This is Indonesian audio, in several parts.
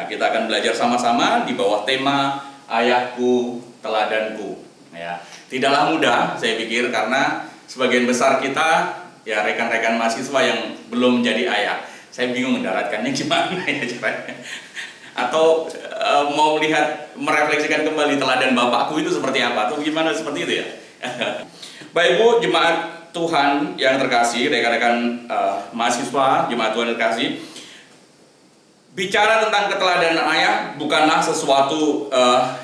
Ya, kita akan belajar sama-sama di bawah tema Ayahku Teladanku. Ya, tidaklah mudah saya pikir karena sebagian besar kita ya rekan-rekan mahasiswa yang belum menjadi ayah. Saya bingung mendaratkannya gimana ya caranya. Atau mau merefleksikan kembali teladan bapakku itu seperti apa atau gimana seperti itu ya. Bapak Ibu jemaat Tuhan yang terkasih, rekan-rekan mahasiswa jemaat Tuhan yang terkasih, bicara tentang keteladanan ayah bukanlah sesuatu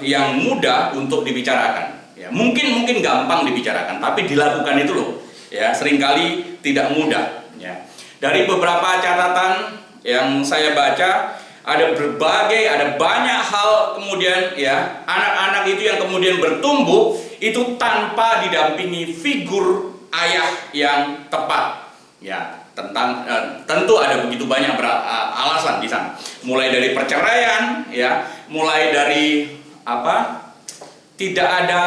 yang mudah untuk dibicarakan. Ya, mungkin gampang dibicarakan, tapi dilakukan itu loh, ya seringkali tidak mudah. Ya. Dari beberapa catatan yang saya baca, ada banyak hal kemudian ya anak-anak itu yang kemudian bertumbuh itu tanpa didampingi figur ayah yang tepat. Ya, tentu ada begitu banyak alasan di sana. Mulai dari perceraian, ya, mulai dari tidak ada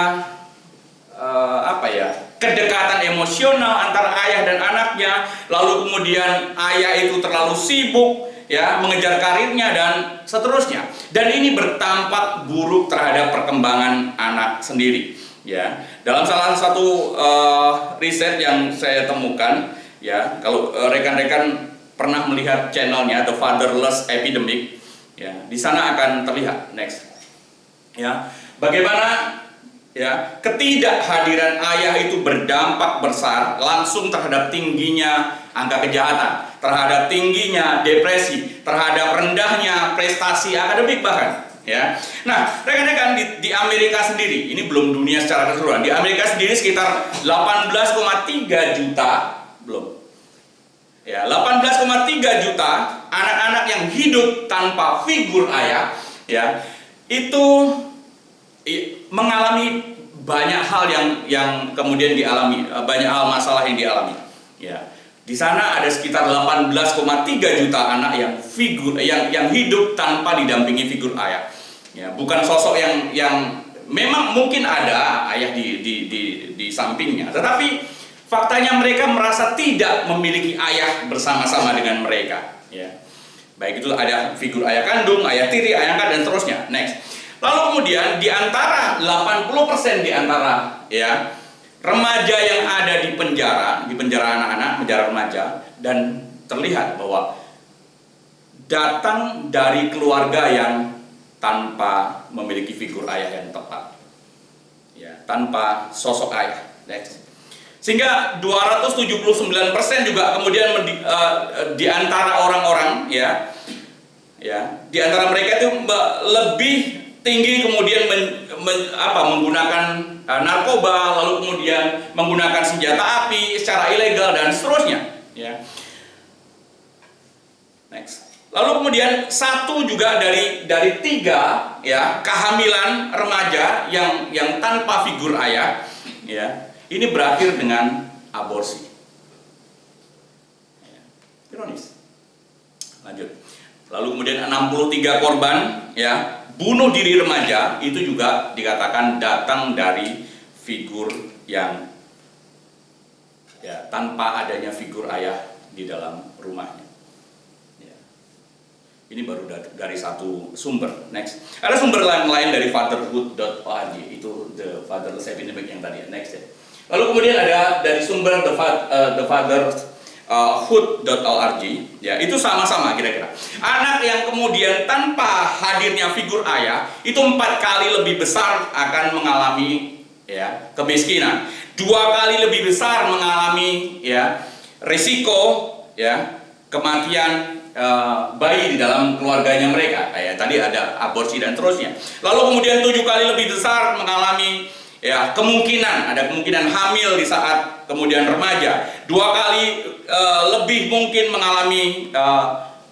kedekatan emosional antara ayah dan anaknya, lalu kemudian ayah itu terlalu sibuk ya mengejar karirnya dan seterusnya. Dan ini berdampak buruk terhadap perkembangan anak sendiri. Ya, dalam salah satu riset yang saya temukan, ya, kalau rekan-rekan pernah melihat channelnya The Fatherless Epidemic, ya, di sana akan terlihat next. Ya, bagaimana ya ketidakhadiran ayah itu berdampak besar langsung terhadap tingginya angka kejahatan, terhadap tingginya depresi, terhadap rendahnya prestasi akademik bahkan. Ya, nah rekan-rekan di Amerika sendiri, ini belum dunia secara keseluruhan. Di Amerika sendiri sekitar 18,3 juta belum. Ya, 18,3 juta anak-anak yang hidup tanpa figur ayah, ya, itu mengalami banyak hal yang kemudian dialami, banyak hal masalah yang dialami. Ya, di sana ada sekitar 18,3 juta anak yang hidup tanpa didampingi figur ayah. Ya, bukan sosok yang memang mungkin ada ayah di sampingnya, tetapi faktanya mereka merasa tidak memiliki ayah bersama-sama dengan mereka. Ya, baik itu ada figur ayah kandung, ayah tiri, ayah angkat dan seterusnya. Next. Lalu kemudian di antara 80% di antara ya remaja yang ada di penjara anak-anak, penjara remaja, dan terlihat bahwa datang dari keluarga yang tanpa memiliki figur ayah yang tepat. Ya, tanpa sosok ayah. Next. Sehingga 279% juga kemudian di antara orang-orang ya di antara mereka itu lebih tinggi kemudian menggunakan narkoba, lalu kemudian menggunakan senjata api secara ilegal dan seterusnya. Ya. Next. Lalu kemudian satu juga dari 3 ya kehamilan remaja yang tanpa figur ayah, ya, ini berakhir dengan aborsi. Ya. Ironis. Lanjut. Lalu kemudian 63 korban ya bunuh diri remaja itu juga dikatakan datang dari figur yang ya tanpa adanya figur ayah di dalam rumahnya. Ya. Ini baru dari satu sumber. Next. Ada sumber lain dari fatherhood.org, itu The Fatherless Epidemic yang tadi. Next ya. Lalu kemudian ada dari sumber The Fatherhood.org, ya, itu sama-sama kira-kira. Anak yang kemudian tanpa hadirnya figur ayah itu 4 kali lebih besar akan mengalami ya kemiskinan, 2 kali lebih besar mengalami ya risiko ya kematian bayi di dalam keluarganya mereka. Kayak tadi ada aborsi dan terusnya. Lalu kemudian 7 kali lebih besar mengalami ya kemungkinan hamil di saat kemudian remaja, 2 kali lebih mungkin mengalami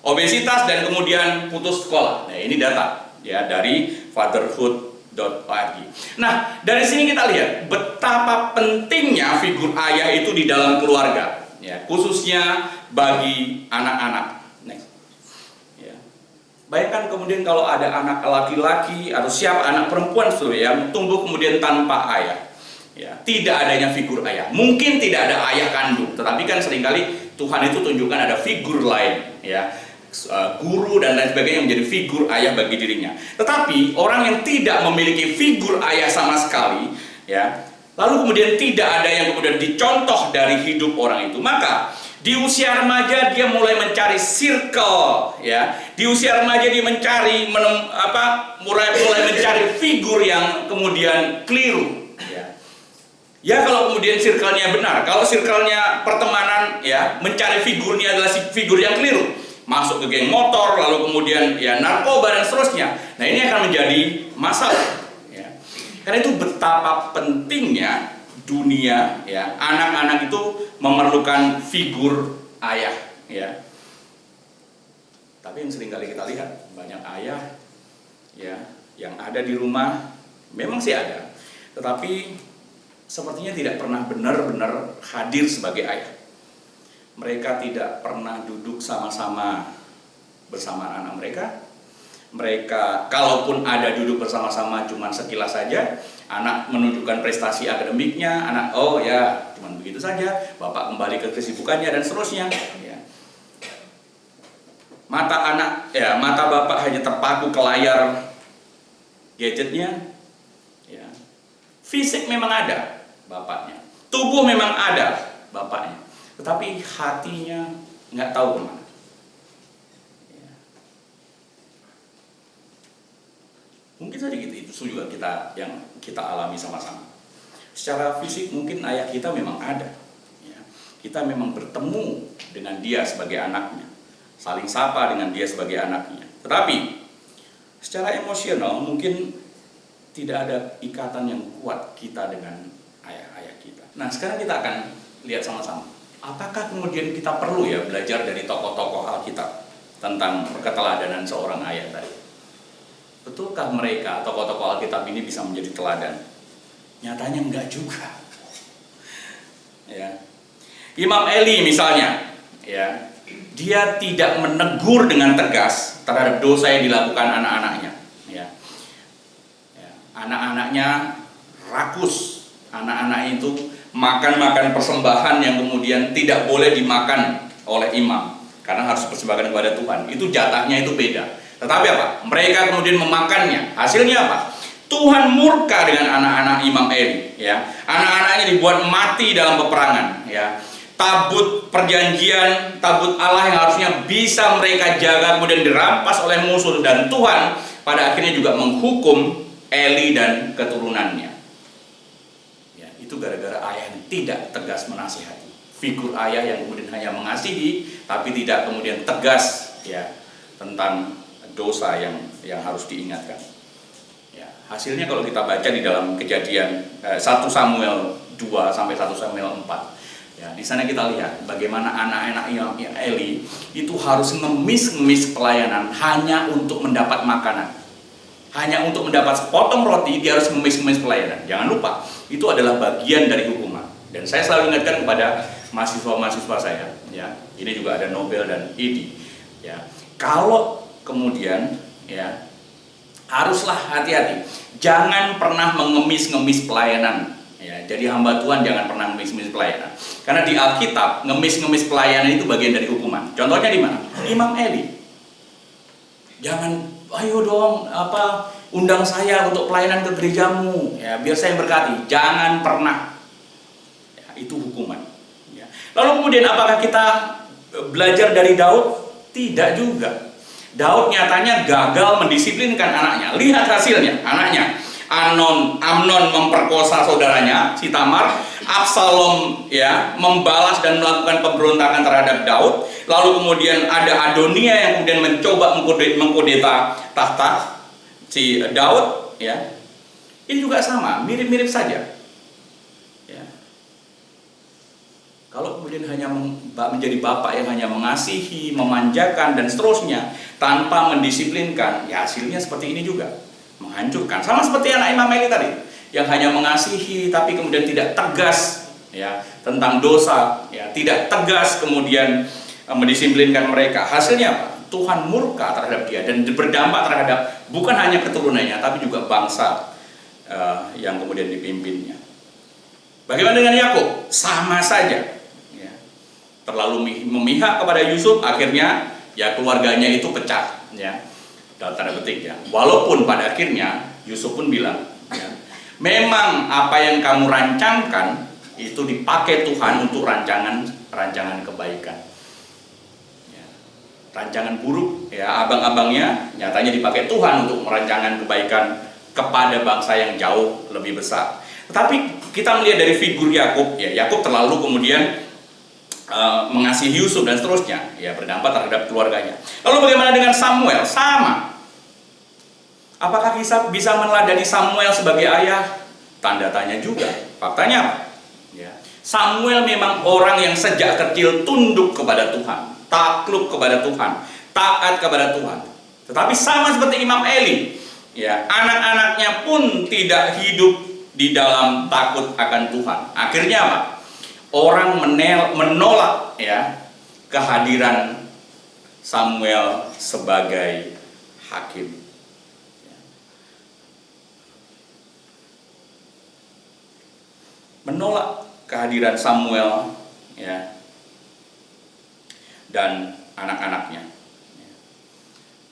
obesitas dan kemudian putus sekolah. Nah, ini data ya dari fatherhood.org. Nah, dari sini kita lihat betapa pentingnya figur ayah itu di dalam keluarga, ya, khususnya bagi anak-anak. Next. Ya. Bayangkan kemudian kalau ada anak laki-laki atau siapa anak perempuan yang tumbuh kemudian tanpa ayah. Ya, tidak adanya figur ayah. Mungkin tidak ada ayah kandung, tetapi kan seringkali Tuhan itu tunjukkan ada figur lain, ya. guru dan lain sebagainya, yang menjadi figur ayah bagi dirinya. Tetapi orang yang tidak memiliki figur ayah sama sekali, ya, lalu kemudian tidak ada yang kemudian dicontoh dari hidup orang itu, maka di usia remaja dia mulai mencari circle, ya. Di usia remaja dia mencari mulai mencari figur yang kemudian keliru. Ya, kalau kemudian circle-nya benar, kalau circle-nya pertemanan, ya, mencari figurnya adalah figur yang keliru, masuk ke geng motor, lalu kemudian ya narkoba dan seterusnya. Nah, ini akan menjadi masalah. Ya. Karena itu betapa pentingnya dunia, ya, anak-anak itu memerlukan figur ayah, ya. Tapi yang sering kali kita lihat, banyak ayah, ya, yang ada di rumah, memang sih ada, tetapi sepertinya tidak pernah benar-benar hadir sebagai ayah. Mereka tidak pernah duduk sama-sama bersama anak mereka. Mereka, kalaupun ada duduk bersama-sama, cuma sekilas saja. Anak menunjukkan prestasi akademiknya, anak, oh ya, cuma begitu saja. Bapak kembali ke kesibukannya dan seterusnya. Ya. Mata anak, ya, mata bapak hanya terpaku ke layar gadgetnya. Ya. Fisik memang ada bapaknya, tubuh memang ada bapaknya, tetapi hatinya nggak tahu kemana. Ya. Mungkin saja gitu, itu juga yang kita alami sama-sama. Secara fisik mungkin ayah kita memang ada, ya. Kita memang bertemu dengan dia sebagai anaknya, saling sapa dengan dia sebagai anaknya. Tetapi secara emosional mungkin tidak ada ikatan yang kuat kita dengan ayah-ayah kita. Nah, sekarang kita akan lihat sama-sama. Apakah kemudian kita perlu ya belajar dari tokoh-tokoh Alkitab tentang keteladanan seorang ayah tadi? Betulkah mereka, tokoh-tokoh Alkitab ini, bisa menjadi teladan? Nyatanya enggak juga. Ya. Imam Eli misalnya, ya, dia tidak menegur dengan tegas terhadap dosa yang dilakukan anak-anaknya. Ya. Ya. Anak-anaknya rakus. Anak-anak itu makan persembahan yang kemudian tidak boleh dimakan oleh imam karena harus persembahkan kepada Tuhan. Itu jatahnya itu beda. Tetapi apa? Mereka kemudian memakannya. Hasilnya apa? Tuhan murka dengan anak-anak Imam Eli, ya. Anak-anaknya dibuat mati dalam peperangan, ya. Tabut perjanjian, tabut Allah yang harusnya bisa mereka jaga kemudian dirampas oleh musuh, dan Tuhan pada akhirnya juga menghukum Eli dan keturunannya. Itu gara-gara ayah yang tidak tegas menasihati. Figur ayah yang kemudian hanya mengasihi tapi tidak kemudian tegas, ya, tentang dosa yang harus diingatkan. Ya, hasilnya kalau kita baca di dalam Kejadian 1 Samuel 2 sampai 1 Samuel 4, ya, di sana kita lihat bagaimana anak-anak Eli itu harus ngemis-ngemis pelayanan hanya untuk mendapat makanan. Hanya untuk mendapat sepotong roti, dia harus ngemis-ngemis pelayanan. Jangan lupa, itu adalah bagian dari hukuman. Dan saya selalu ingatkan kepada mahasiswa-mahasiswa saya, ya, ini juga ada Nobel dan Edi, ya, kalau kemudian, ya, haruslah hati-hati, jangan pernah mengemis-ngemis pelayanan, ya. Jadi hamba Tuhan jangan pernah ngemis-ngemis pelayanan, karena di Alkitab ngemis-ngemis pelayanan itu bagian dari hukuman. Contohnya di mana? Imam Eli, jangan, ayo dong, undang saya untuk pelayanan ke gerejamu, ya, biar saya berkati. Jangan pernah, ya, itu hukuman, ya. Lalu kemudian apakah kita belajar dari Daud? Tidak juga. Daud nyatanya gagal mendisiplinkan anaknya. Lihat hasilnya, anaknya Amnon memperkosa saudaranya si Tamar. Absalom, ya, membalas dan melakukan pemberontakan terhadap Daud. Lalu kemudian ada Adonia yang kemudian mencoba mengkudeta tahta si Daud, ya. Ini juga sama, mirip-mirip saja, ya. Kalau kemudian hanya menjadi bapak yang hanya mengasihi, memanjakan dan seterusnya tanpa mendisiplinkan, ya hasilnya seperti ini juga, menghancurkan. Sama seperti anak Imam Eli tadi, yang hanya mengasihi tapi kemudian tidak tegas, ya, tentang dosa, ya, tidak tegas kemudian mendisiplinkan mereka. Hasilnya apa? Tuhan murka terhadap dia dan berdampak terhadap bukan hanya keturunannya tapi juga bangsa yang kemudian dipimpinnya. Bagaimana dengan Yakub? Sama saja, ya. Terlalu memihak kepada Yusuf, akhirnya ya keluarganya itu pecah, ya, dalam tanda petik ya. Walaupun pada akhirnya Yusuf pun bilang, ya, memang apa yang kamu rancangkan itu dipakai Tuhan untuk rancangan kebaikan. Ya, rancangan buruk, ya abang-abangnya nyatanya dipakai Tuhan untuk merancangan kebaikan kepada bangsa yang jauh lebih besar. Tetapi kita melihat dari figur Yakub, ya Yakub terlalu kemudian mengasihi Yusuf dan seterusnya, ya berdampak terhadap keluarganya. Lalu bagaimana dengan Samuel? Sama. Apakah kita bisa meneladani Samuel sebagai ayah? Tanda tanya juga. Faktanya apa? Ya. Samuel memang orang yang sejak kecil tunduk kepada Tuhan, takluk kepada Tuhan, taat kepada Tuhan. Tetapi sama seperti Imam Eli, ya anak-anaknya pun tidak hidup di dalam takut akan Tuhan. Akhirnya apa? Orang menolak ya kehadiran Samuel sebagai hakim. Menolak kehadiran Samuel ya dan anak-anaknya.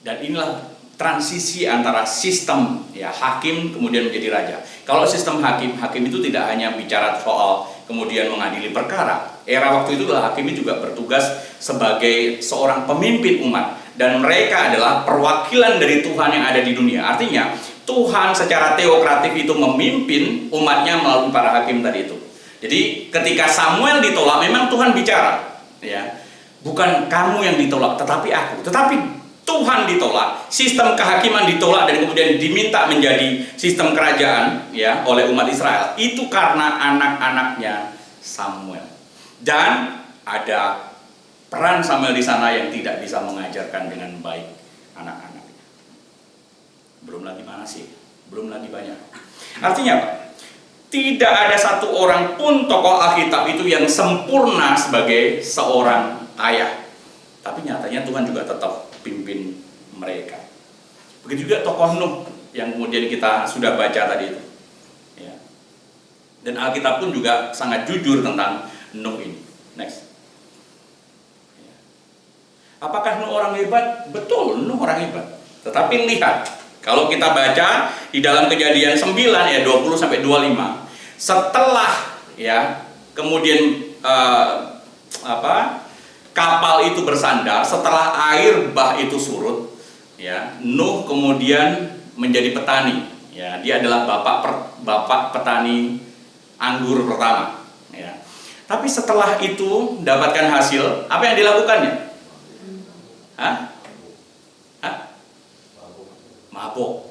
Dan inilah transisi antara sistem ya hakim kemudian menjadi raja. Kalau sistem hakim itu tidak hanya bicara soal kemudian mengadili perkara. Era waktu itu adalah hakim juga bertugas sebagai seorang pemimpin umat, dan mereka adalah perwakilan dari Tuhan yang ada di dunia. Artinya Tuhan secara teokratif itu memimpin umatnya melalui para hakim tadi itu. Jadi ketika Samuel ditolak, memang Tuhan bicara, ya bukan kamu yang ditolak, tetapi aku. Tetapi Tuhan ditolak, sistem kehakiman ditolak dan kemudian diminta menjadi sistem kerajaan ya oleh umat Israel. Itu karena anak-anaknya Samuel. Dan ada peran Samuel di sana yang tidak bisa mengajarkan dengan baik anak-anaknya. Belum lagi Manasye, belum lagi banyak. Artinya apa? Tidak ada satu orang pun tokoh Alkitab itu yang sempurna sebagai seorang ayah. Tapi nyatanya Tuhan juga tetap pimpin mereka. Begitu juga tokoh Nuh yang kemudian kita sudah baca tadi itu. Ya. Dan Alkitab pun juga sangat jujur tentang Nuh ini. Next. Ya. Apakah Nuh orang hebat? Betul, Nuh orang hebat. Tetapi lihat, kalau kita baca di dalam Kejadian 9 ya 20 sampai 25, setelah ya kemudian kapal itu bersandar, setelah air bah itu surut, ya Nuh kemudian menjadi petani. Ya, dia adalah bapak petani anggur pertama. Ya. Tapi setelah itu mendapatkan hasil, apa yang dilakukannya? Mabuk.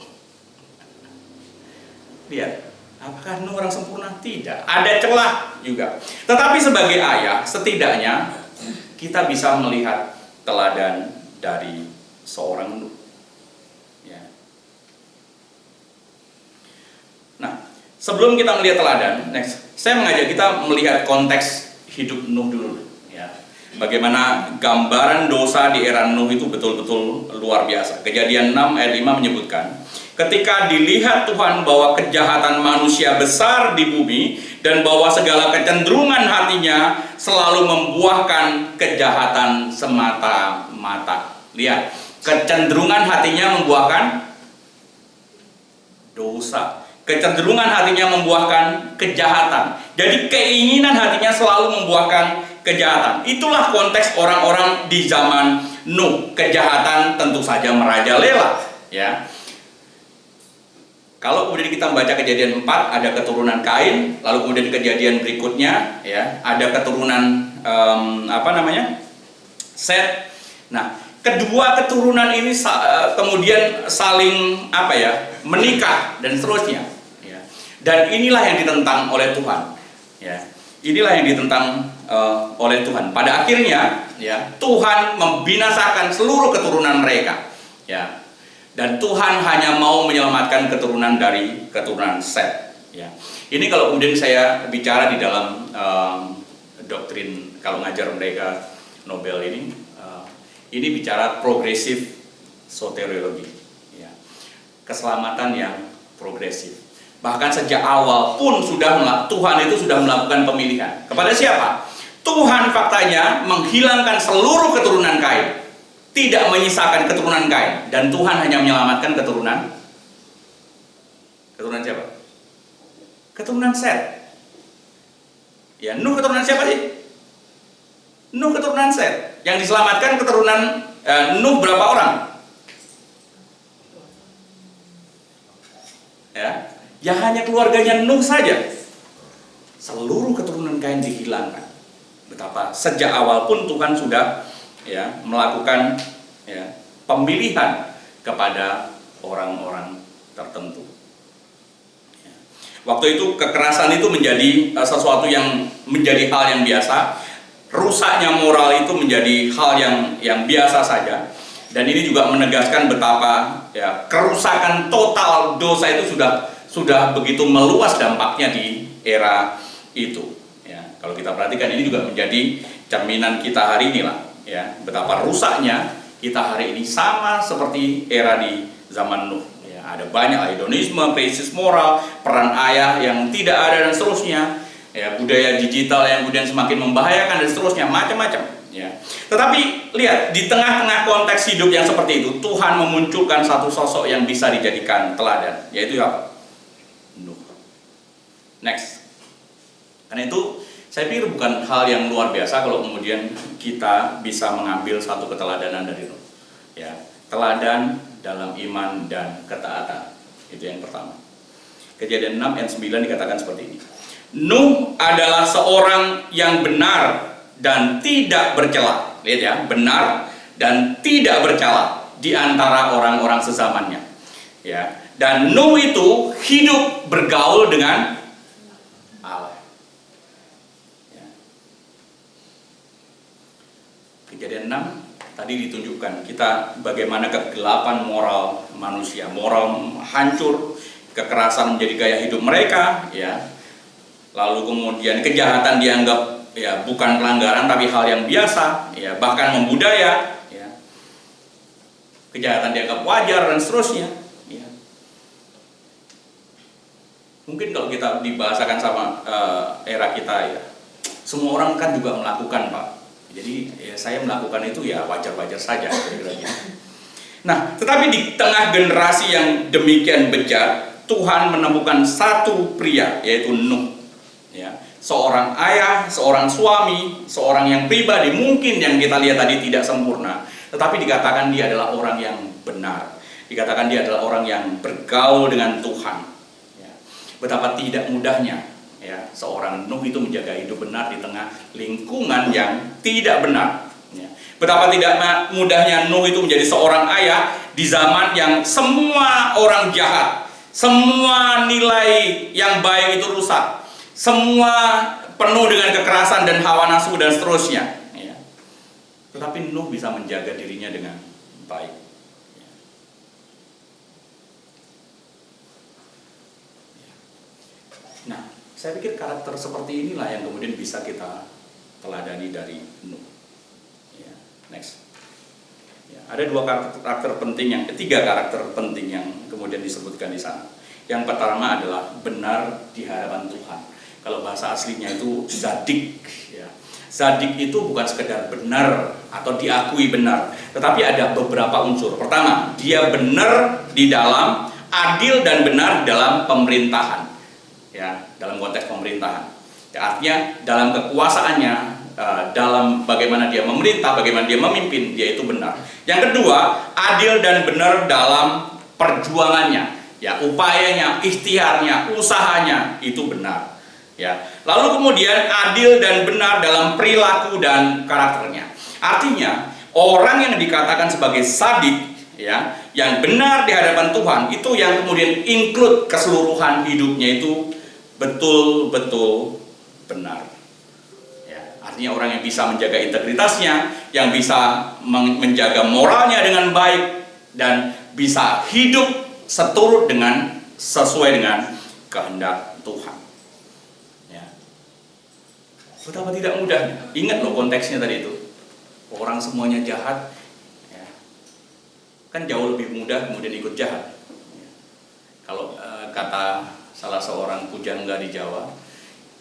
Lihat, apakah Nuh orang sempurna? Tidak. Ada celah juga. Tetapi sebagai ayah, setidaknya kita bisa melihat teladan dari seorang Nuh. Ya. Nah, sebelum kita melihat teladan, next, saya mengajak kita melihat konteks hidup Nuh dulu. Ya. Bagaimana gambaran dosa di era Nuh itu betul-betul luar biasa. Kejadian 6 ayat 5 menyebutkan, ketika dilihat Tuhan bahwa kejahatan manusia besar di bumi dan bahwa segala kecenderungan hatinya selalu membuahkan kejahatan semata-mata. Lihat, kecenderungan hatinya membuahkan dosa. Kecenderungan hatinya membuahkan kejahatan. Jadi keinginan hatinya selalu membuahkan kejahatan. Itulah konteks orang-orang di zaman Nuh. Kejahatan tentu saja merajalela, ya. Kalau kemudian kita membaca Kejadian 4, ada keturunan Kain, lalu kemudian kejadian berikutnya ya, ada keturunan Set. Nah, kedua keturunan ini kemudian saling menikah dan seterusnya, ya. Dan inilah yang ditentang oleh Tuhan, ya. Inilah yang ditentang oleh Tuhan. Pada akhirnya, ya, Tuhan membinasakan seluruh keturunan mereka, ya. Dan Tuhan hanya mau menyelamatkan keturunan dari keturunan Set, ya. Ini kalau kemudian saya bicara di dalam doktrin kalau ngajar mereka Nobel ini bicara progresif soteriologi, ya. Keselamatan yang progresif. Bahkan sejak awal pun Tuhan itu sudah melakukan pemilihan. Kepada siapa? Tuhan faktanya menghilangkan seluruh keturunan Kain. tidak menyisakan keturunan Kain, dan Tuhan hanya menyelamatkan keturunan siapa? Keturunan Set. Ya, Nuh keturunan siapa sih? Nuh keturunan Set. Yang diselamatkan keturunan Nuh berapa orang? Ya hanya keluarganya Nuh saja. Seluruh keturunan Kain dihilangkan. Betapa sejak awal pun Tuhan sudah melakukan pemilihan kepada orang-orang tertentu. Waktu itu kekerasan itu menjadi sesuatu yang menjadi hal yang biasa. Rusaknya moral itu menjadi hal yang biasa saja. Dan ini juga menegaskan betapa kerusakan total dosa itu sudah begitu meluas dampaknya di era itu. Kalau kita perhatikan, ini juga menjadi cerminan kita hari ini lah. Betapa rusaknya kita hari ini sama seperti era di zaman Nuh. Ada banyak hedonisme, krisis moral, peran ayah yang tidak ada dan seterusnya, budaya digital yang kemudian semakin membahayakan dan seterusnya, macam-macam. Tetapi lihat, di tengah-tengah konteks hidup yang seperti itu, Tuhan memunculkan satu sosok yang bisa dijadikan teladan, yaitu apa? Nuh. Next. Karena itu saya pikir bukan hal yang luar biasa kalau kemudian kita bisa mengambil satu keteladanan dari Nuh. Teladan dalam iman dan ketaatan. Itu yang pertama. Kejadian 6 ayat 9 dikatakan seperti ini. Nuh adalah seorang yang benar dan tidak bercela. Lihat ya, benar dan tidak bercela di antara orang-orang sezamannya. Dan Nuh itu hidup bergaul dengan Allah. Kejadian 6 tadi ditunjukkan kita bagaimana kegelapan moral manusia, moral hancur, kekerasan menjadi gaya hidup mereka, lalu kemudian kejahatan dianggap bukan pelanggaran tapi hal yang biasa, bahkan membudaya, kejahatan dianggap wajar dan seterusnya. Mungkin kalau kita dibahasakan sama era kita, semua orang kan juga melakukan, Pak. Jadi saya melakukan itu wajar-wajar saja, kira-kira gitu. Nah, tetapi di tengah generasi yang demikian bejat, Tuhan menemukan satu pria, yaitu Nuh. Seorang ayah, seorang suami, seorang yang pribadi, mungkin yang kita lihat tadi tidak sempurna, tetapi dikatakan dia adalah orang yang benar. Dikatakan dia adalah orang yang bergaul dengan Tuhan. Betapa tidak mudahnya seorang Nuh itu menjaga hidup benar di tengah lingkungan yang tidak benar. Betapa tidak mudahnya Nuh itu menjadi seorang ayah di zaman yang semua orang jahat, semua nilai yang baik itu rusak, semua penuh dengan kekerasan dan hawa nafsu dan seterusnya. Tetapi Nuh bisa menjaga dirinya dengan baik. Nah, saya pikir karakter seperti inilah yang kemudian bisa kita teladani dari Nuh. Next. Ada dua karakter penting tiga karakter penting yang kemudian disebutkan di sana. Yang pertama adalah benar di hadapan Tuhan. Kalau bahasa aslinya itu zadik. Zadik itu bukan sekedar benar atau diakui benar, tetapi ada beberapa unsur. Pertama, dia benar di dalam, adil dan benar dalam pemerintahan. Dalam konteks pemerintahan. Artinya dalam kekuasaannya, dalam bagaimana dia memerintah, bagaimana dia memimpin, dia itu benar. Yang kedua, adil dan benar dalam perjuangannya, upayanya, ikhtiarnya, usahanya itu benar. Lalu kemudian adil dan benar dalam perilaku dan karakternya. Artinya orang yang dikatakan sebagai sadik, yang benar di hadapan Tuhan, itu yang kemudian include keseluruhan hidupnya itu betul-betul benar. Artinya orang yang bisa menjaga integritasnya, yang bisa menjaga moralnya dengan baik, dan bisa hidup sesuai dengan kehendak Tuhan. Betapa tidak mudahnya. Ingat loh konteksnya tadi itu. Orang semuanya jahat, kan jauh lebih mudah kemudian ikut jahat. Kalau kata salah seorang pujangga di Jawa,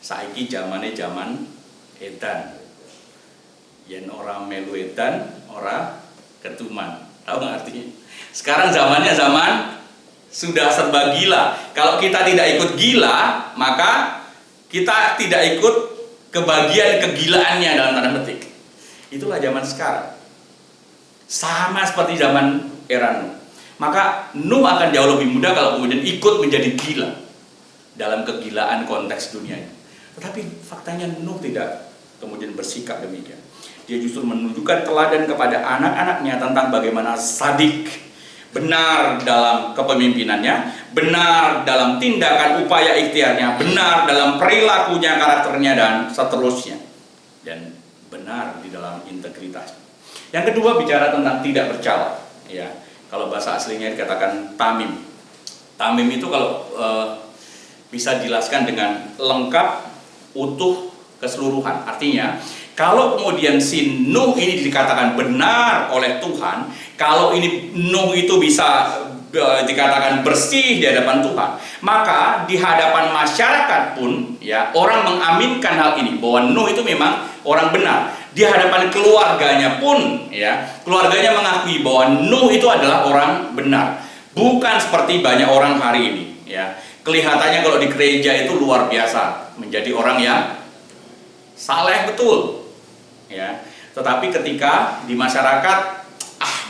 saiki zamane zaman edan. Yen ora melu edan, ora ketuman. Tahu nggak artinya? Sekarang zamannya zaman sudah serba gila. Kalau kita tidak ikut gila, maka kita tidak ikut kebagian kegilaannya dalam tanda petik. Itulah zaman sekarang. Sama seperti zaman era Nuh. Maka Nuh akan jauh lebih mudah kalau kemudian ikut menjadi gila dalam kegilaan konteks dunianya. Tetapi faktanya Nuh tidak kemudian bersikap demikian. Dia justru menunjukkan teladan kepada anak-anaknya tentang bagaimana sadik, benar dalam kepemimpinannya, benar dalam tindakan upaya ikhtiarnya, benar dalam perilakunya, karakternya, dan seterusnya, dan benar di dalam integritasnya. Yang kedua bicara tentang tidak bercela, ya. Kalau bahasa aslinya dikatakan tamim. Tamim itu kalau bisa dijelaskan dengan lengkap, utuh, keseluruhan. Artinya, kalau kemudian si Nuh ini dikatakan benar oleh Tuhan, kalau ini Nuh itu bisa dikatakan bersih di hadapan Tuhan, maka di hadapan masyarakat pun, ya, orang mengaminkan hal ini bahwa Nuh itu memang orang benar. Di hadapan keluarganya pun, ya, keluarganya mengakui bahwa Nuh itu adalah orang benar. Bukan seperti banyak orang hari ini, ya. Kelihatannya kalau di gereja itu luar biasa, menjadi orang yang saleh betul, ya. Tetapi ketika di masyarakat,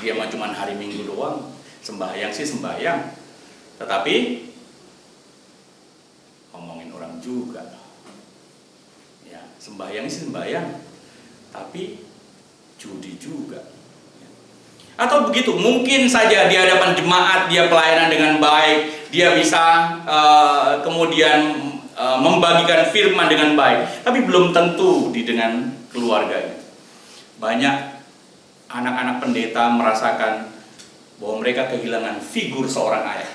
dia mah cuma hari Minggu doang, sembahyang sih sembahyang, tetapi ngomongin orang juga, ya. Sembahyang sih sembahyang, tapi judi juga. Atau begitu, mungkin saja di hadapan jemaat dia pelayanan dengan baik, dia bisa kemudian membagikan firman dengan baik, tapi belum tentu dengan keluarganya. Banyak anak-anak pendeta merasakan bahwa mereka kehilangan figur seorang ayah.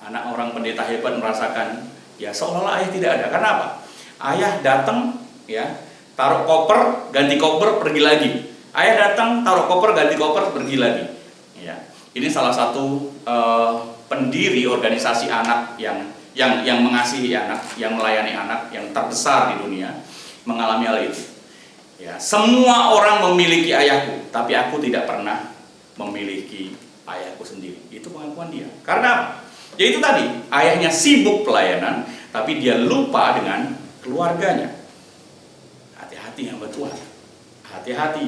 Anak orang pendeta hebat merasakan, ya, seolah-olah ayah tidak ada. Karena apa? Ayah datang, ya, taruh koper, ganti koper, pergi lagi. Ayah datang, taruh koper, ganti koper, pergi lagi. Ya, ini salah satu pendiri organisasi anak yang mengasihi anak, yang melayani anak, yang terbesar di dunia, mengalami hal itu. Ya, semua orang memiliki ayahku, tapi aku tidak pernah memiliki ayahku sendiri. Itu pengakuan dia. Karena apa? Ya itu tadi, ayahnya sibuk pelayanan, tapi dia lupa dengan keluarganya. Hati-hati hamba Tuhan, hati-hati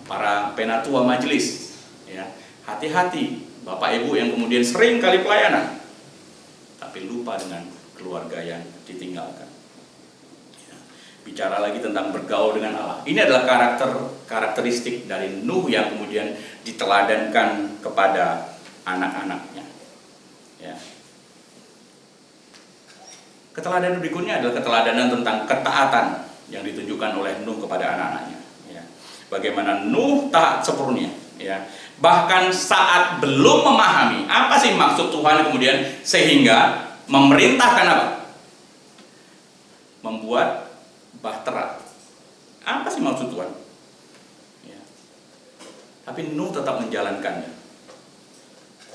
para penatua majelis, ya, hati-hati bapak ibu yang kemudian sering kali pelayanan, tapi lupa dengan keluarga yang ditinggalkan. Ya, bicara lagi tentang bergaul dengan Allah. Ini adalah karakteristik dari Nuh yang kemudian diteladankan kepada anak-anaknya. Ya. Keteladanan berikutnya adalah keteladanan tentang ketaatan yang ditunjukkan oleh Nuh kepada anak-anaknya. Ya. Bagaimana Nuh taat sepenuhnya. Ya. Bahkan saat belum memahami apa sih maksud Tuhan kemudian sehingga memerintahkan apa? Membuat bahtera. Apa sih maksud Tuhan? Ya. Tapi Nuh tetap menjalankannya.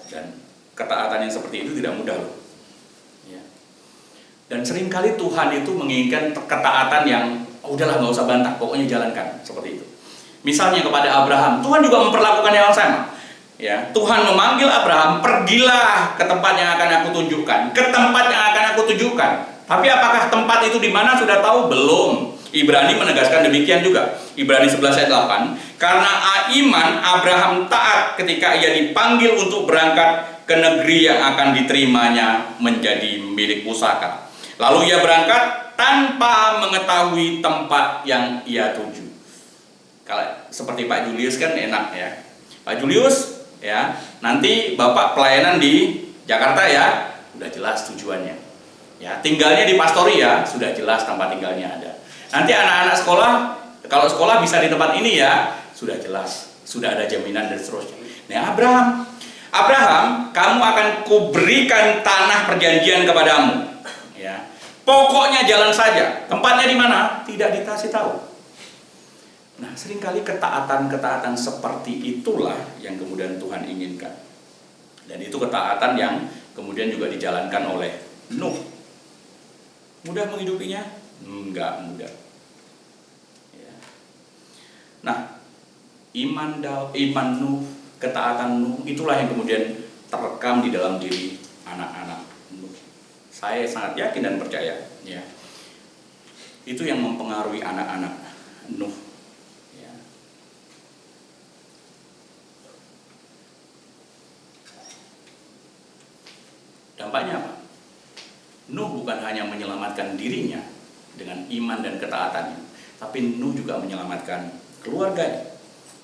Dan ketaatan yang seperti itu tidak mudah loh. Ya. Dan seringkali Tuhan itu menginginkan ketaatan yang udahlah nggak usah bantah, pokoknya jalankan seperti itu. Misalnya kepada Abraham, Tuhan juga memperlakukan yang sama. Ya, Tuhan memanggil Abraham, pergilah ke tempat yang akan aku tunjukkan, ke tempat yang akan aku tunjukkan. Tapi apakah tempat itu di mana sudah tahu? Belum. Ibrani menegaskan demikian juga. Ibrani 11 ayat 8. Karena iman Abraham taat ketika ia dipanggil untuk berangkat ke negeri yang akan diterimanya menjadi milik pusaka. Lalu ia berangkat tanpa mengetahui tempat yang ia tuju. Kalau seperti Pak Julius kan enak ya. Pak Julius, ya, nanti Bapak pelayanan di Jakarta ya, udah jelas tujuannya. Ya, tinggalnya di Pastori ya, sudah jelas tempat tinggalnya ada. Nanti anak-anak sekolah, kalau sekolah bisa di tempat ini ya, sudah jelas, sudah ada jaminan dan seterusnya. Nah, Abraham, kamu akan kuberikan tanah perjanjian kepadamu. Ya, pokoknya jalan saja. Tempatnya di mana? Tidak dikasih tahu. Nah, seringkali ketaatan-ketaatan seperti itulah yang kemudian Tuhan inginkan. Dan itu ketaatan yang kemudian juga dijalankan oleh Nuh. Mudah menghidupinya? Enggak mudah. Ya. Nah, iman Nuh, ketaatan Nuh, itulah yang kemudian terekam di dalam diri anak-anak Nuh. Saya sangat yakin dan percaya, ya, itu yang mempengaruhi anak-anak Nuh. Ya. Dampaknya apa? Nuh bukan hanya menyelamatkan dirinya dengan iman dan ketaatannya, tapi Nuh juga menyelamatkan keluarganya.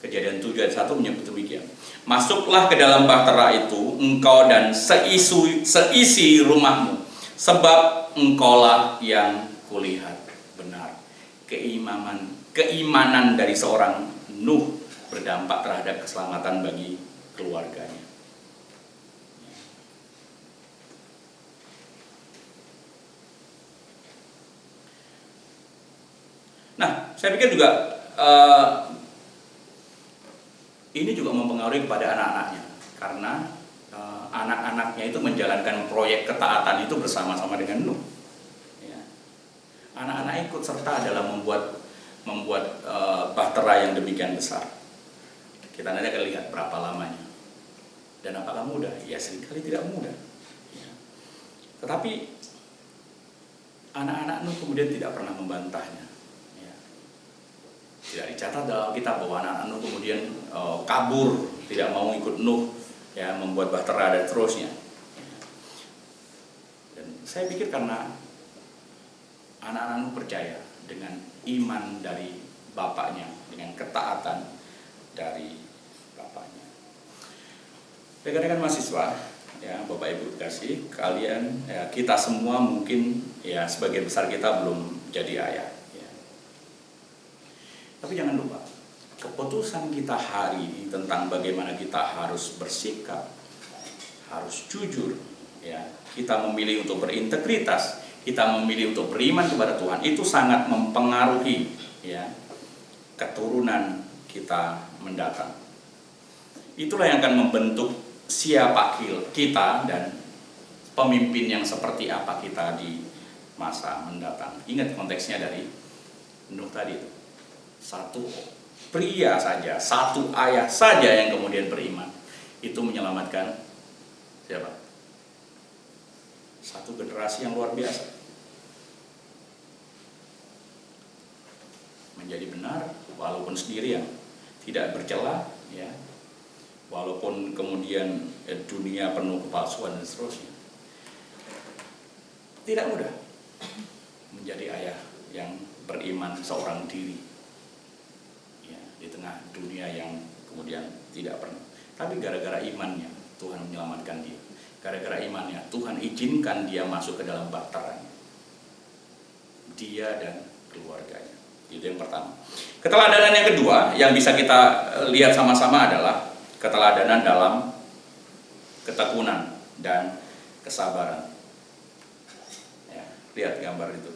Kejadian 7 ayat 1 menyebut demikian. Masuklah ke dalam bahtera itu, engkau dan seisi rumahmu, sebab engkaulah yang kulihat benar. Keimanan dari seorang Nuh berdampak terhadap keselamatan bagi keluarganya. Nah, saya pikir juga ini juga mempengaruhi kepada anak-anaknya, karena anak-anaknya itu menjalankan proyek ketaatan itu bersama-sama dengan Nuh. Ya. Anak-anak ikut serta dalam membuat bahtera yang demikian besar. Kita nanti akan lihat berapa lamanya dan apakah mudah. Ya, seringkali tidak mudah. Ya. Tetapi anak-anak Nuh kemudian tidak pernah membantahnya. Tidak dicatat dalam kitab bahwa anak-anak Nuh kemudian kabur, tidak mau ikut Nuh, ya, membuat bahtera dan seterusnya. Dan saya pikir karena anak-anak Nuh percaya dengan iman dari bapaknya, dengan ketaatan dari bapaknya. Rekan-rekan mahasiswa, ya, Bapak Ibu kasih, kalian, ya, kita semua mungkin, ya, sebagian besar kita belum jadi ayah. Tapi jangan lupa, keputusan kita hari ini tentang bagaimana kita harus bersikap, harus jujur, ya, kita memilih untuk berintegritas, kita memilih untuk beriman kepada Tuhan, itu sangat mempengaruhi, ya, keturunan kita mendatang. Itulah yang akan membentuk siapa kita dan pemimpin yang seperti apa kita di masa mendatang. Ingat konteksnya dari Nuh tadi itu. Satu pria saja, satu ayah saja yang kemudian beriman, itu menyelamatkan siapa? Satu generasi yang luar biasa. Menjadi benar walaupun sendirian, tidak bercela, ya. Walaupun kemudian dunia penuh kepalsuan dan seterusnya. Tidak mudah menjadi ayah yang beriman seorang diri di tengah dunia yang kemudian tidak pernah. Tapi gara-gara imannya Tuhan menyelamatkan dia. Gara-gara imannya Tuhan izinkan dia masuk ke dalam bahteranya. Dia dan keluarganya. Itu yang pertama. Keteladanan yang kedua yang bisa kita lihat sama-sama adalah keteladanan dalam ketekunan dan kesabaran. Ya, lihat gambar itu.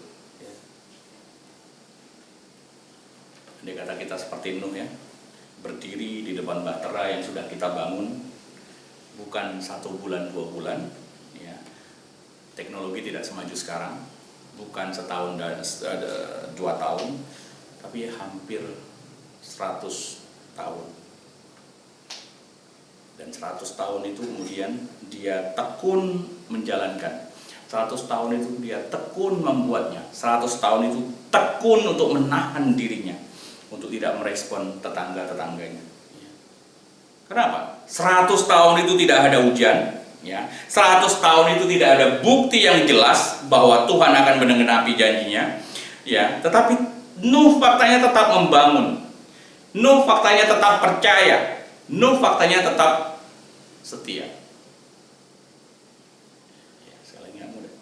Andai kata kita seperti Nuh, ya, berdiri di depan bahtera yang sudah kita bangun, bukan 1 bulan 2 bulan, ya. Teknologi tidak semaju sekarang, bukan setahun dan 2 tahun, tapi hampir 100 tahun. Dan 100 tahun itu kemudian dia tekun menjalankan. 100 tahun itu dia tekun membuatnya. 100 tahun itu tekun untuk menahan dirinya, untuk tidak merespon tetangga-tetangganya. Kenapa? 100 tahun itu tidak ada hujan, ya. 100 tahun itu tidak ada bukti yang jelas bahwa Tuhan akan menggenapi janjinya, ya. Tetapi Nuh faktanya tetap membangun. Nuh faktanya tetap percaya. Nuh faktanya tetap setia. Ya, sekali lagi nggak mudah.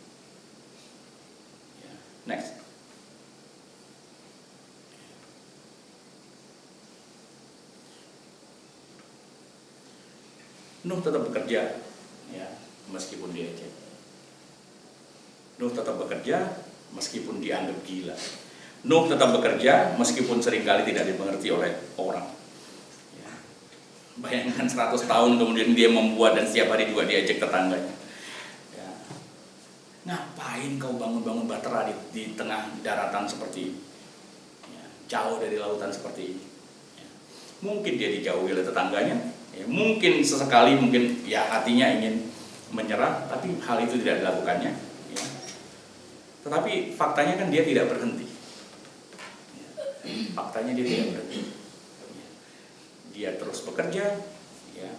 Ya, next. Nuh tetap bekerja, ya, meskipun diejek. Nuh tetap bekerja meskipun dianggap gila. Nuh tetap bekerja meskipun seringkali tidak dimengerti oleh orang. Ya. Bayangkan 100 tahun kemudian dia membuat dan setiap hari juga diejek tetangganya. Ya. Ngapain kau bangun-bangun bahtera di tengah daratan seperti ini? Ya. Jauh dari lautan seperti ini. Ya. mungkin dia dijauhi oleh tetangganya, ya, mungkin sesekali mungkin ya hatinya ingin menyerah, tapi hal itu tidak dilakukannya. Ya. Tetapi faktanya kan dia tidak berhenti. Ya. Faktanya dia tidak berhenti. Ya. Dia terus bekerja, ya.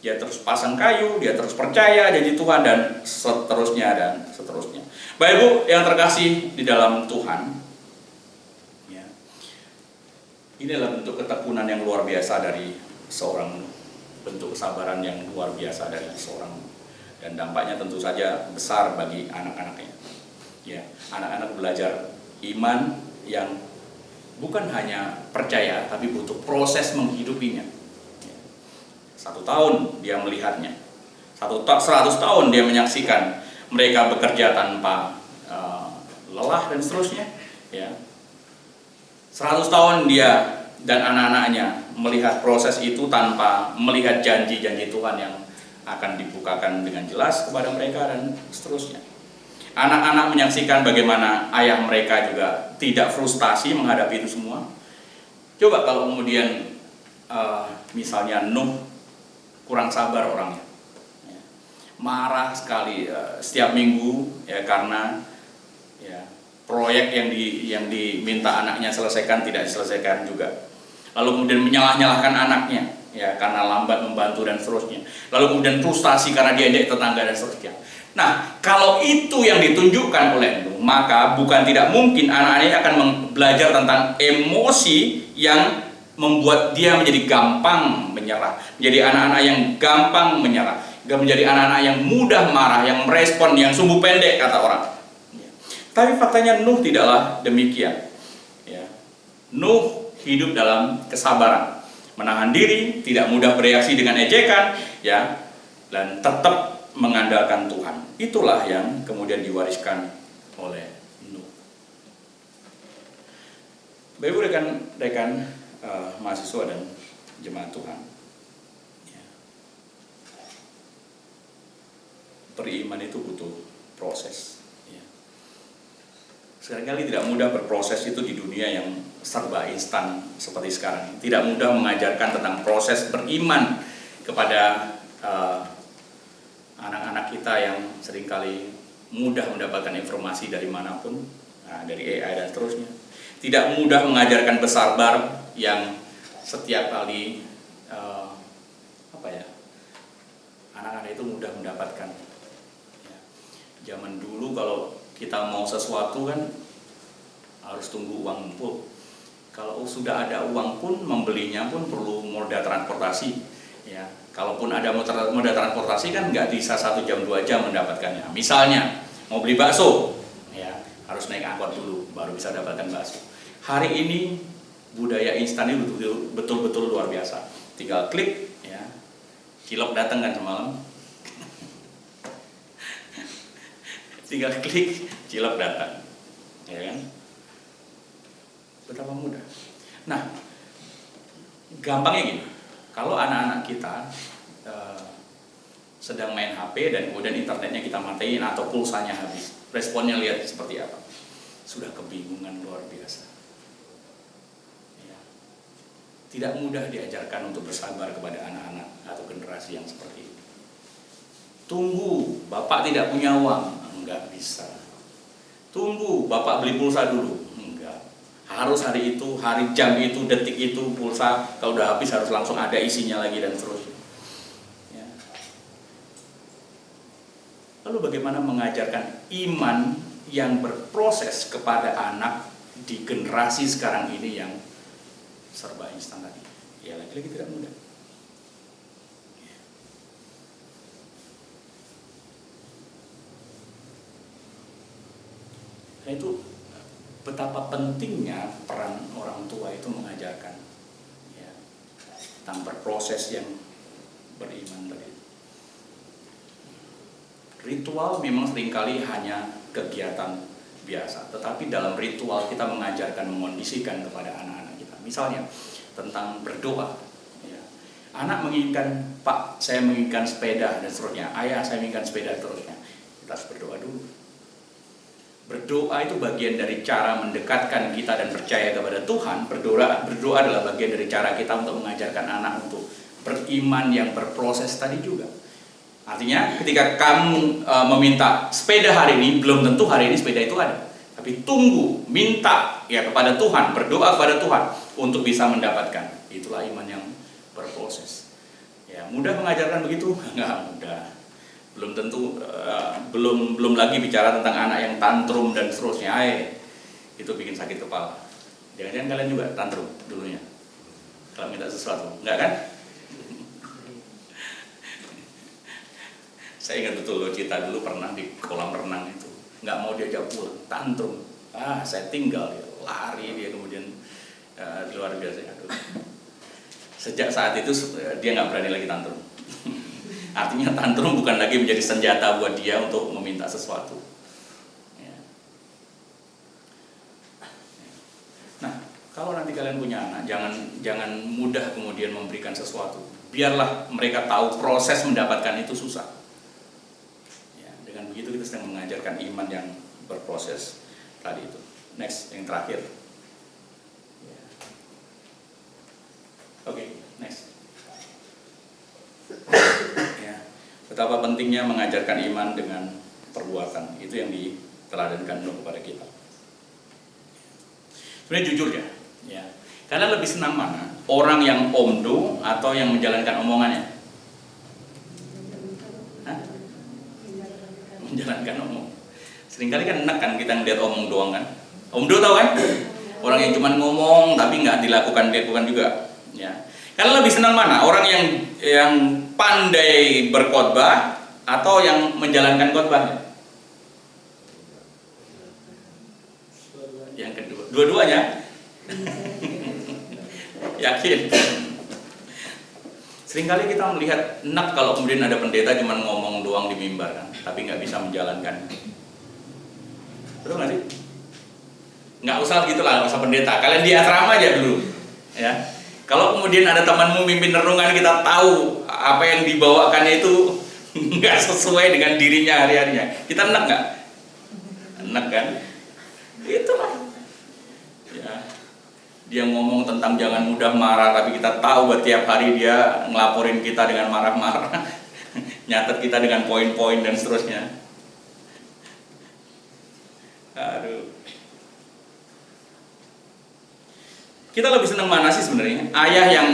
Dia terus pasang kayu, dia terus percaya janji Tuhan, dan seterusnya dan seterusnya. Bapak Ibu yang terkasih di dalam Tuhan, ya, inilah bentuk ketekunan yang luar biasa dari seorang, bentuk kesabaran yang luar biasa dari seorang, dan dampaknya tentu saja besar bagi anak-anaknya. Ya, anak-anak belajar iman yang bukan hanya percaya, tapi butuh proses menghidupinya. 1 tahun dia melihatnya, 100 tahun dia menyaksikan mereka bekerja tanpa lelah dan seterusnya. Ya, 100 tahun dia dan anak-anaknya melihat proses itu tanpa melihat janji-janji Tuhan yang akan dibukakan dengan jelas kepada mereka dan seterusnya. Anak-anak menyaksikan bagaimana ayah mereka juga tidak frustasi menghadapi itu semua. Coba kalau kemudian misalnya Nuh kurang sabar orangnya, ya, marah sekali setiap minggu, ya, karena ya, proyek yang diminta anaknya selesaikan tidak diselesaikan juga. Lalu kemudian menyalah-nyalahkan anaknya, ya, karena lambat membantu dan seterusnya. Lalu kemudian frustasi karena dia tetangga dan seterusnya. Nah, kalau itu yang ditunjukkan oleh Nuh, maka bukan tidak mungkin anak-anaknya akan belajar tentang emosi yang membuat dia menjadi gampang menyerah, menjadi anak-anak yang gampang menyerah, menjadi anak-anak yang mudah marah, yang merespon, yang sumbu pendek kata orang. Ya. Tapi faktanya Nuh tidaklah demikian. Ya. Nuh hidup dalam kesabaran, menahan diri, tidak mudah bereaksi dengan ejekan, ya, dan tetap mengandalkan Tuhan. Itulah yang kemudian diwariskan oleh Nuh. Bapak Ibu rekan-rekan mahasiswa dan jemaat Tuhan, ya, beriman itu butuh proses, ya. Seringkali tidak mudah berproses itu di dunia yang serba instan seperti sekarang. Tidak mudah mengajarkan tentang proses beriman kepada anak-anak kita yang seringkali mudah mendapatkan informasi dari manapun, dari AI dan seterusnya. Tidak mudah mengajarkan bersabar yang setiap kali anak-anak itu mudah mendapatkan. Ya. Zaman dulu kalau kita mau sesuatu kan harus tunggu uang ngumpul. Kalau sudah ada uang pun membelinya pun perlu moda transportasi. Ya, kalaupun ada moda transportasi kan nggak bisa 1 jam 2 jam mendapatkannya. Misalnya mau beli bakso, ya harus naik angkot dulu baru bisa dapatkan bakso. Hari ini budaya instan ini betul-betul luar biasa. Tinggal klik, ya, cilok datang kan semalam. Tinggal klik, cilok datang, ya kan? Betapa mudah. Nah, gampangnya gini. Kalau anak-anak kita sedang main HP dan kemudian internetnya kita matiin atau pulsanya habis, responnya lihat seperti apa? Sudah kebingungan luar biasa. Ya. Tidak mudah diajarkan untuk bersabar kepada anak-anak atau generasi yang seperti ini. Tunggu, Bapak tidak punya uang, enggak bisa. Tunggu, Bapak beli pulsa dulu, enggak. Harus hari itu, hari jam itu, detik itu pulsa, kalau udah habis harus langsung ada isinya lagi dan seterusnya. Ya. Lalu bagaimana mengajarkan iman yang berproses kepada anak di generasi sekarang ini yang serba instan tadi? Ya lagi-lagi tidak mudah. Ya. Nah itu betapa pentingnya peran orang tua itu mengajarkan, ya, tentang berproses yang beriman tadi. Ritual memang seringkali hanya kegiatan biasa, tetapi dalam ritual kita mengajarkan, mengondisikan kepada anak-anak kita. Misalnya tentang berdoa, ya. Anak menginginkan, Pak, saya menginginkan sepeda dan seterusnya. Ayah, saya menginginkan sepeda dan seterusnya. Kita harus berdoa dulu. Berdoa itu bagian dari cara mendekatkan kita dan percaya kepada Tuhan. Berdoa adalah bagian dari cara kita untuk mengajarkan anak untuk beriman yang berproses tadi juga. Artinya ketika kamu meminta sepeda hari ini, belum tentu hari ini sepeda itu ada. Tapi tunggu, minta ya kepada Tuhan, berdoa kepada Tuhan untuk bisa mendapatkan. Itulah iman yang berproses. Ya, mudah mengajarkan begitu? Enggak mudah. Belum tentu, belum lagi bicara tentang anak yang tantrum dan seterusnya. Itu bikin sakit kepala. Jangan-jangan kalian juga tantrum dulunya kalau minta sesuatu, enggak kan? Saya ingat betul loh, Cita dulu pernah di kolam renang itu nggak mau diajak pulang, tantrum. Saya tinggal, ya, lari dia kemudian, luar biasa. Aduh. Sejak saat itu dia nggak berani lagi tantrum. Artinya tantrum bukan lagi menjadi senjata buat dia untuk meminta sesuatu. Ya. Nah, kalau nanti kalian punya anak, jangan mudah kemudian memberikan sesuatu. Biarlah mereka tahu proses mendapatkan itu susah. Ya, dengan begitu kita sedang mengajarkan iman yang berproses tadi itu. Next, yang terakhir. Ya. Oke, next. Betapa pentingnya mengajarkan iman dengan perbuatan. Itu yang diteladankan Nuh kepada kita. Sebenarnya jujur ya. Kalian lebih senang mana? Orang yang omdo atau yang menjalankan omongannya? Hah? Menjalankan omong. Seringkali kan enak kan kita ngeliat omong doang kan? Omdo tahu kan? Orang yang cuma ngomong tapi nggak dilakukan juga. Ya. Kalian lebih senang mana? Orang yang pandai berkhotbah atau yang menjalankan khotbahnya? Yang kedua, dua-duanya. Yakin? Seringkali kita melihat enak kalau kemudian ada pendeta cuma ngomong doang di mimbar kan, tapi nggak bisa menjalankan. Betul nggak sih? Nggak usah gitulah, nggak usah pendeta. Kalian di asrama aja dulu, ya. Kalau kemudian ada temanmu mimpin renungan, kita tahu apa yang dibawakannya itu nggak sesuai dengan dirinya hari-harinya. Kita enak nggak? Enak kan? Itulah. Ya. Dia ngomong tentang jangan mudah marah, tapi kita tahu bahwa tiap hari dia ngelaporin kita dengan marah-marah, nyatet kita dengan poin-poin dan seterusnya. Aduh. Kita lebih senang mana sih sebenarnya? Ayah yang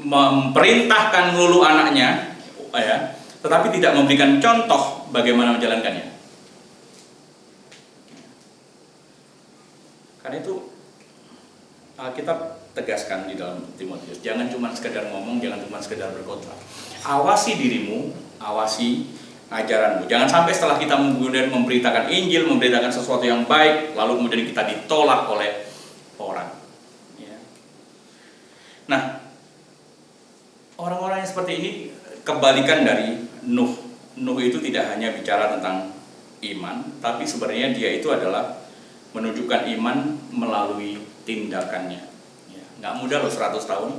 memerintahkan melulu anaknya, ya, tetapi tidak memberikan contoh bagaimana menjalankannya. Karena itu kita tegaskan di dalam Timotius, jangan cuma sekedar ngomong, jangan cuma sekedar berkhotbah. Awasi dirimu, awasi ajaranmu. Jangan sampai setelah kita kemudian memberitakan Injil, memberitakan sesuatu yang baik, lalu kemudian kita ditolak oleh orang. Nah, orang-orang yang seperti ini kebalikan dari Nuh. Nuh itu tidak hanya bicara tentang iman, tapi sebenarnya dia itu adalah menunjukkan iman melalui tindakannya. Ya, nggak mudah loh 100 tahun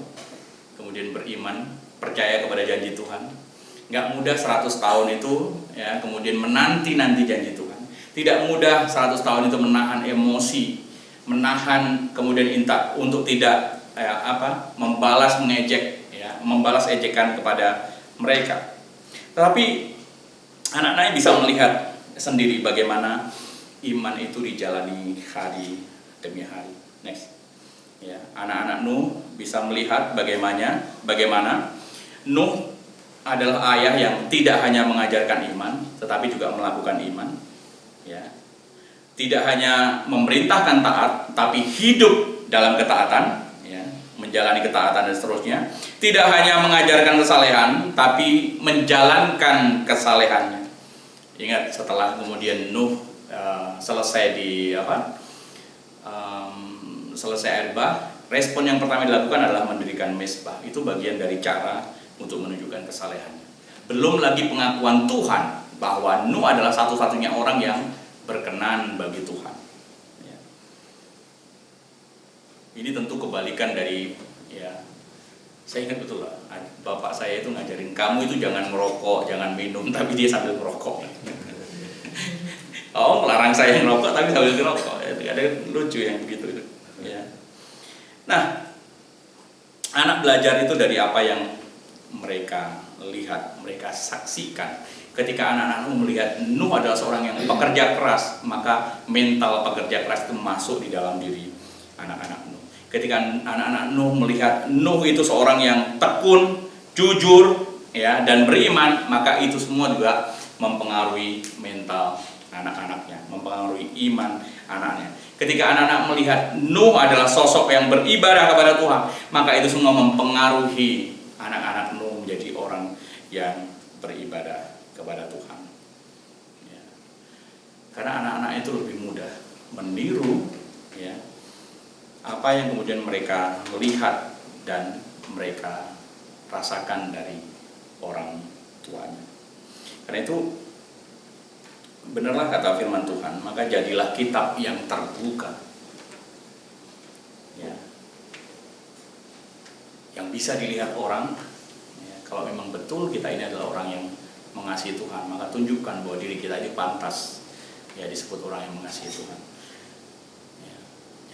kemudian beriman, percaya kepada janji Tuhan. Nggak mudah 100 tahun itu ya kemudian menanti-nanti janji Tuhan. Tidak mudah 100 tahun itu menahan emosi, menahan kemudian untuk tidak membalas mengejek, ya, membalas ejekan kepada mereka. Tetapi anak-anaknya bisa melihat sendiri bagaimana iman itu dijalani hari demi hari. Next, ya, anak-anak Nuh bisa melihat bagaimana Nuh adalah ayah yang tidak hanya mengajarkan iman, tetapi juga melakukan iman. Ya, tidak hanya memerintahkan taat, tapi hidup dalam ketaatan. Menjalani ketaatan dan seterusnya. Tidak hanya mengajarkan kesalehan, tapi menjalankan kesalehannya. Ingat setelah kemudian Nuh selesai selesai air bah, respon yang pertama dilakukan adalah mendirikan mezbah. Itu bagian dari cara untuk menunjukkan kesalehannya. Belum lagi pengakuan Tuhan bahwa Nuh adalah satu-satunya orang yang berkenan bagi Tuhan. Ini tentu kebalikan dari, ya, saya ingat betul lah, bapak saya itu ngajarin kamu itu jangan merokok, jangan minum, tapi dia sambil merokok. Oh, melarang saya ngerokok tapi sambil ngerokok. Ada lucu yang begitu. Ya. Nah, anak belajar itu dari apa yang mereka lihat, mereka saksikan. Ketika anak-anak Nuh melihat Nuh adalah seorang yang pekerja keras, maka mental pekerja keras itu masuk di dalam diri anak-anak Nuh. Ketika anak-anak Nuh melihat Nuh itu seorang yang tekun, jujur, ya, dan beriman, maka itu semua juga mempengaruhi mental anak-anaknya, mempengaruhi iman anaknya. Ketika anak-anak melihat Nuh adalah sosok yang beribadah kepada Tuhan, maka itu semua mempengaruhi anak-anak Nuh menjadi orang yang beribadah kepada Tuhan. Ya. Karena anak-anak itu lebih mudah meniru, ya, apa yang kemudian mereka lihat dan mereka rasakan dari orang tuanya. Karena itu benarlah kata firman Tuhan, maka jadilah kitab yang terbuka, ya, yang bisa dilihat orang, ya. Kalau memang betul kita ini adalah orang yang mengasihi Tuhan, maka tunjukkan bahwa diri kita ini pantas, ya, disebut orang yang mengasihi Tuhan. Ya.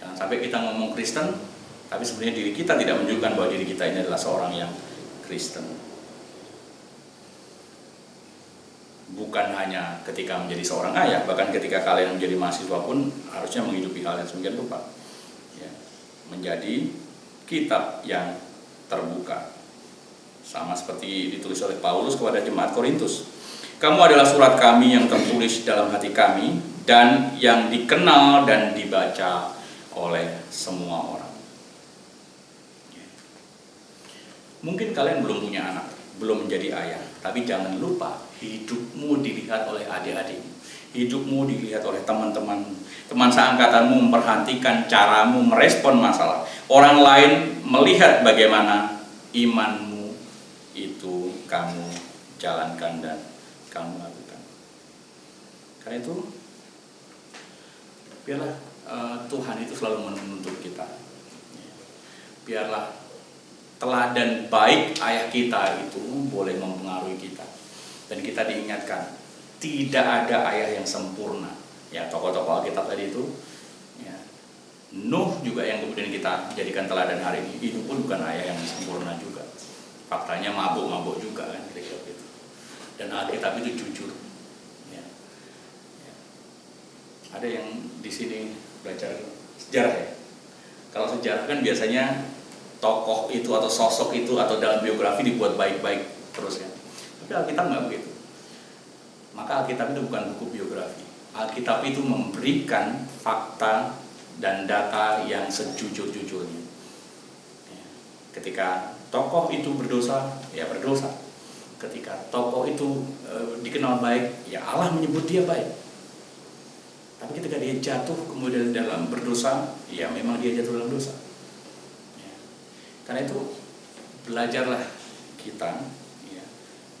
Jangan sampai kita ngomong Kristen, tapi sebenarnya diri kita tidak menunjukkan bahwa diri kita ini adalah seorang yang Kristen. Bukan hanya ketika menjadi seorang ayah, bahkan ketika kalian menjadi mahasiswa pun harusnya menghidupi hal yang semakin rupa, ya, menjadi kitab yang terbuka, sama seperti ditulis oleh Paulus kepada jemaat Korintus. Kamu adalah surat kami yang tertulis dalam hati kami dan yang dikenal dan dibaca oleh semua orang. Ya. Mungkin kalian belum punya anak, belum menjadi ayah, tapi jangan lupa hidupmu dilihat oleh adik-adikmu, hidupmu dilihat oleh teman-teman, teman seangkatanmu, memperhatikan caramu merespon masalah. Orang lain melihat bagaimana imanmu itu kamu jalankan dan kamu lakukan. Karena itu biarlah Tuhan itu selalu menuntut kita. Biarlah teladan baik ayah kita itu boleh mempengaruhi kita. Dan kita diingatkan, tidak ada ayah yang sempurna. Ya, tokoh-tokoh Alkitab tadi itu, ya. Nuh juga yang kemudian kita jadikan teladan hari ini, itu pun bukan ayah yang sempurna juga. Faktanya mabuk-mabuk juga kan, kira-kira gitu. Dan Alkitab itu jujur. Ya. Ya. Ada yang di sini belajar sejarah, ya. Kalau sejarah kan biasanya tokoh itu atau sosok itu atau dalam biografi dibuat baik-baik terus, ya. Tapi Alkitab nggak begitu. Maka Alkitab itu bukan buku biografi. Alkitab itu memberikan fakta dan data yang sejujur-jujurnya. Ya. Ketika tokoh itu berdosa, ya berdosa. Ketika tokoh itu dikenal baik, ya Allah menyebut dia baik. Tapi ketika dia jatuh kemudian dalam berdosa, ya memang dia jatuh dalam dosa. Ya. Karena itu belajarlah kita, ya,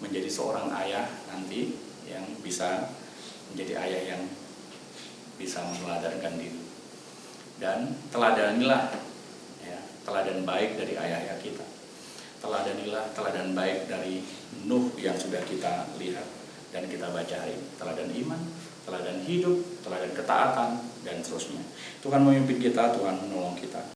menjadi seorang ayah nanti yang bisa menjadi ayah yang bisa meneladankan diri. Dan teladanilah, ya, teladan baik dari ayah-ayah kita. Teladanilah teladan baik dari Nuh yang sudah kita lihat dan kita baca hari ini. Teladan iman, teladan hidup, teladan ketaatan, dan seterusnya. Tuhan memimpin kita, Tuhan menolong kita.